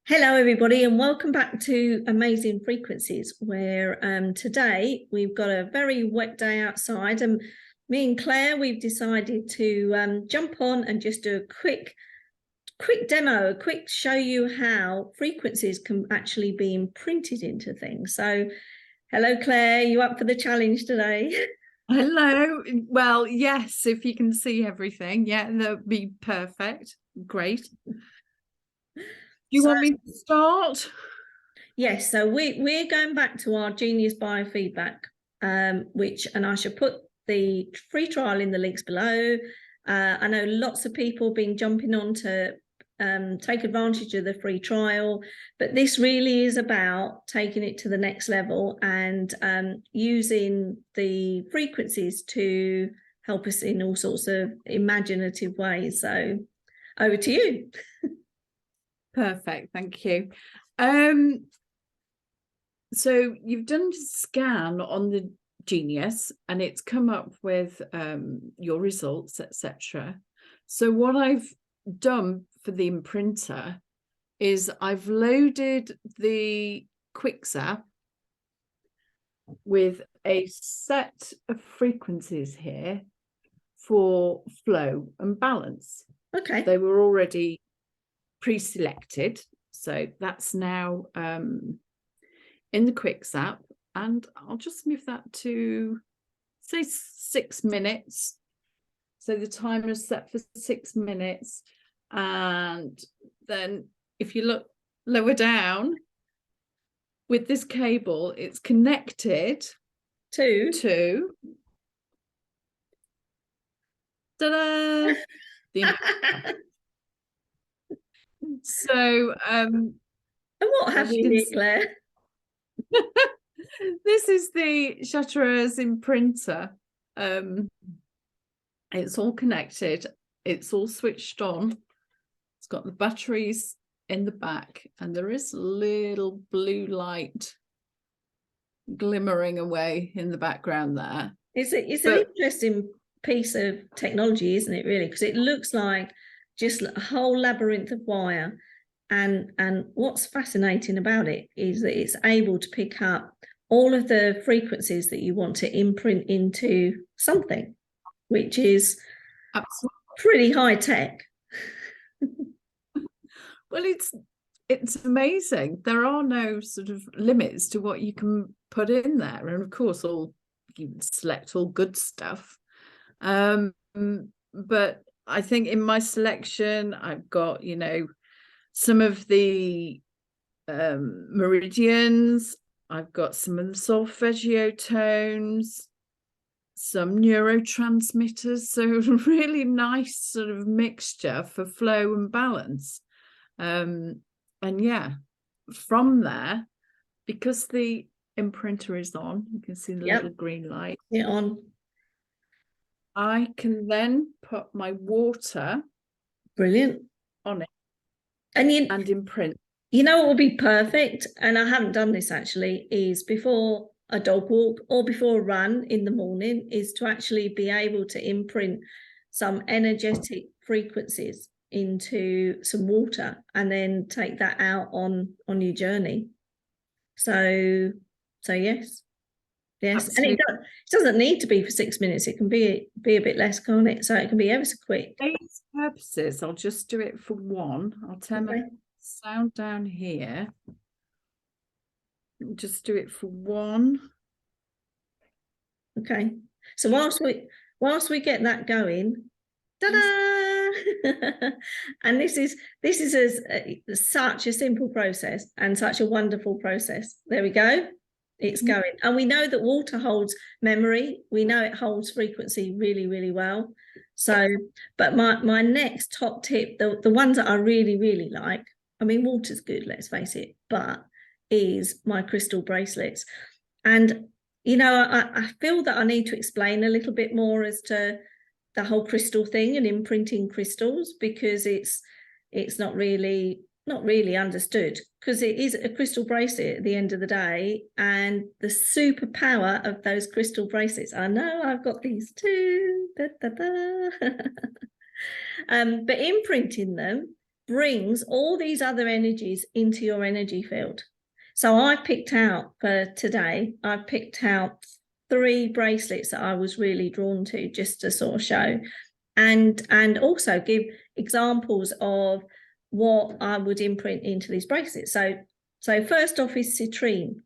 Hello, everybody, and welcome back to Amazing Frequencies, where today we've got a very wet day outside, and me and Claire, we've decided to jump on and just do a quick demo, a quick show you how frequencies can actually be imprinted into things. So, hello, Claire, you up for the challenge today? Hello. Well, yes, if you can see everything, yeah, that would be perfect. Great. You want me to start? Yes, so we're going back to our Genius Biofeedback, and I should put the free trial in the links below. I know lots of people have been jumping on to take advantage of the free trial, but this really is about taking it to the next level and using the frequencies to help us in all sorts of imaginative ways. So over to you. Perfect, thank you. So you've done a scan on the Genius and it's come up with your results, etc. So what I've done for the imprinter is I've loaded the Quicks app with a set of frequencies here for flow and balance. Okay. They were already pre-selected, so that's now in the Quicks app, and I'll just move that to say 6 minutes. So the timer is set for 6 minutes, and then if you look lower down with this cable, it's connected to ta-da! So and what have you here, Claire? This is the Chattereur's imprinter. It's all connected, it's all switched on, it's got the batteries in the back, and there is a little blue light glimmering away in the background there. It's an interesting piece of technology, isn't it, really? Because it looks like just a whole labyrinth of wire, and what's fascinating about it is that it's able to pick up all of the frequencies that you want to imprint into something, which is absolutely pretty high tech. Well, it's amazing. There are no sort of limits to what you can put in there, and of course you can select all good stuff, but I think in my selection I've got, you know, some of the meridians, I've got some of the solfeggio tones, some neurotransmitters, so a really nice sort of mixture for flow and balance. And yeah, from there, because the imprinter is on, you can see the little green light on. I can then put my water Brilliant on it and imprint. You know what would be perfect, and I haven't done this actually, is before a dog walk or before a run in the morning, is to actually be able to imprint some energetic frequencies into some water and then take that out on your journey. So yes. Absolutely. And it doesn't need to be for 6 minutes. It can be a bit less, can't it? So it can be ever so quick. For these purposes, I'll just do it for one. I'll turn my sound down here. Just do it for one. Okay. So whilst we get that going, ta-da! And this is such a simple process and such a wonderful process. There we go. It's going. And we know that water holds memory. We know it holds frequency really, really well. So, but my next top tip, the ones that I really, really like, I mean, water's good, let's face it, but is my crystal bracelets. And, you know, I feel that I need to explain a little bit more as to the whole crystal thing and imprinting crystals, because it's not really understood, because it is a crystal bracelet at the end of the day, and the superpower of those crystal bracelets. I know I've got these too, but imprinting them brings all these other energies into your energy field. So I picked out for today, I picked out 3 bracelets that I was really drawn to, just to sort of show and also give examples of what I would imprint into these bracelets. So first off is citrine.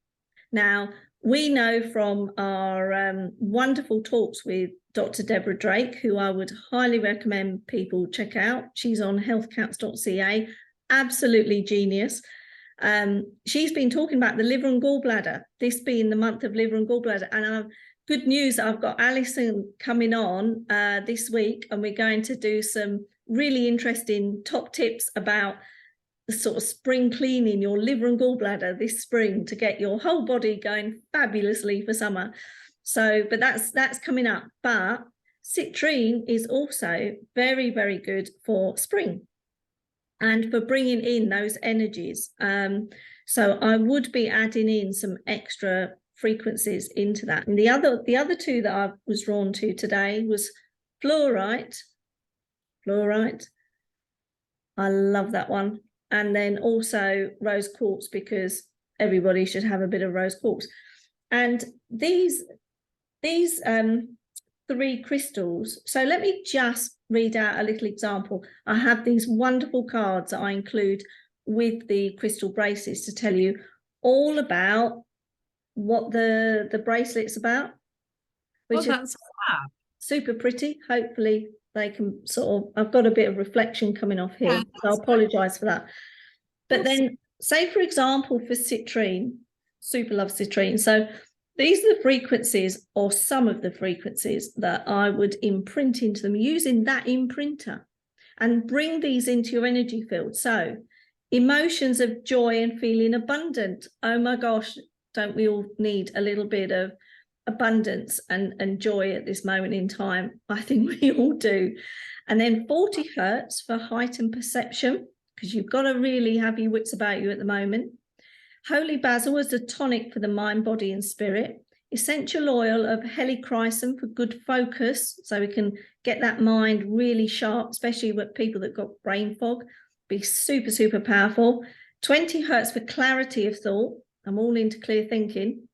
Now, we know from our wonderful talks with Dr. Deborah Drake, who I would highly recommend people check out. She's on healthcounts.ca, absolutely genius. She's been talking about the liver and gallbladder, this being the month of liver and gallbladder. And good news, I've got Alison coming on this week, and we're going to do some really interesting top tips about the sort of spring cleaning your liver and gallbladder this spring to get your whole body going fabulously for summer. So, but that's coming up. But citrine is also very, very good for spring and for bringing in those energies. So I would be adding in some extra frequencies into that. And the other 2 that I was drawn to today was fluorite. I love that one. And then also rose quartz, because everybody should have a bit of rose quartz. And these 3 crystals. So let me just read out a little example. I have these wonderful cards that I include with the crystal bracelets to tell you all about what the bracelet's about, which is super pretty. Hopefully they can sort of, I've got a bit of reflection coming off here, so I apologize for that. But then, say for example, for citrine, super love citrine. So these are the frequencies, or some of the frequencies, that I would imprint into them using that imprinter and bring these into your energy field. So emotions of joy and feeling abundant. Oh my gosh, don't we all need a little bit of abundance and joy at this moment in time? I think we all do. And then 40 hertz for heightened perception, because you've got to really have your wits about you at the moment. Holy basil as a tonic for the mind, body and spirit. Essential oil of helichrysum for good focus, so we can get that mind really sharp, especially with people that got brain fog. Be super, super powerful. 20 hertz for clarity of thought. I'm all into clear thinking.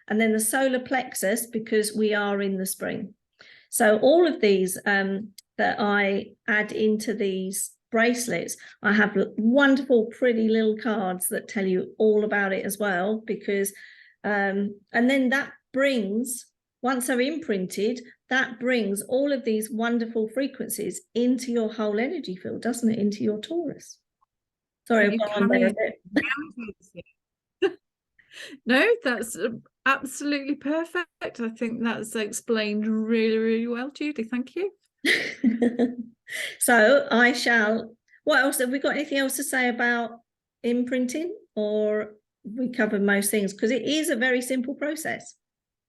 And then the solar plexus, because we are in the spring. So all of these that I add into these bracelets, I have wonderful, pretty little cards that tell you all about it as well, because and then that brings, once they're imprinted, that brings all of these wonderful frequencies into your whole energy field, doesn't it? Into your Taurus. Sorry, I've gone on there a bit. No, that's absolutely perfect. I think that's explained really, really well, Judy. Thank you. So I shall, what else have we got? Anything else to say about imprinting, or we covered most things? Because it is a very simple process,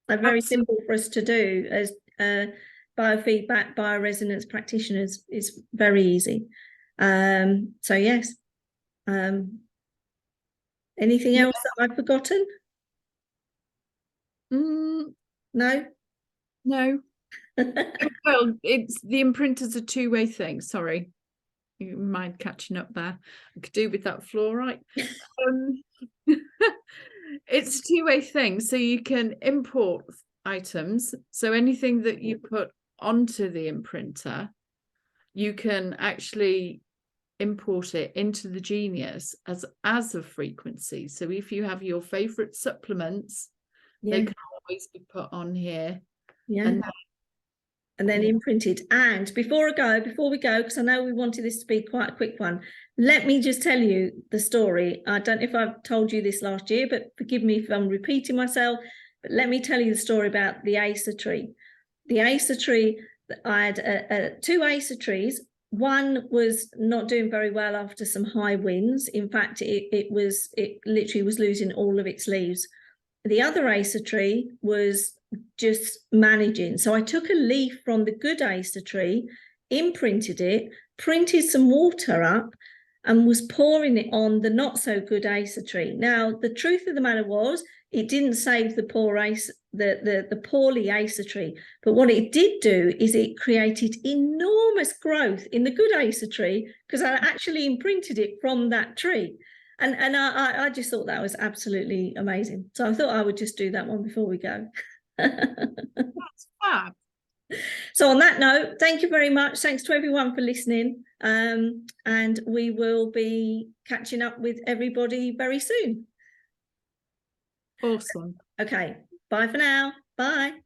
very simple for us to do as biofeedback, bioresonance practitioners. Is very easy. So yes. Anything else that I've forgotten? No? No. Well, it's the imprinter's a two-way thing. Sorry, you mind catching up there? I could do with that fluorite. It's a two-way thing, so you can import items. So anything that you put onto the imprinter, you can actually import it into the Genius as a frequency. So if you have your favorite supplements, they can always be put on here. And then imprinted. And before we go, because I know we wanted this to be quite a quick one, let me just tell you the story. I don't know if I've told you this last year, but forgive me if I'm repeating myself, but let me tell you the story about the Acer tree. The Acer tree, I had 2 Acer trees. One was not doing very well after some high winds. In fact, it literally was losing all of its leaves. The other Acer tree was just managing. So I took a leaf from the good Acer tree, imprinted it, printed some water up, and was pouring it on the not so good Acer tree. Now, the truth of the matter was, it didn't save the poor ace, the poorly acer tree. But what it did do is it created enormous growth in the good acer tree, because I actually imprinted it from that tree. And I just thought that was absolutely amazing. So I thought I would just do that one before we go. That's fab. So on that note, thank you very much. Thanks to everyone for listening. And we will be catching up with everybody very soon. Awesome. Okay. Bye for now. Bye.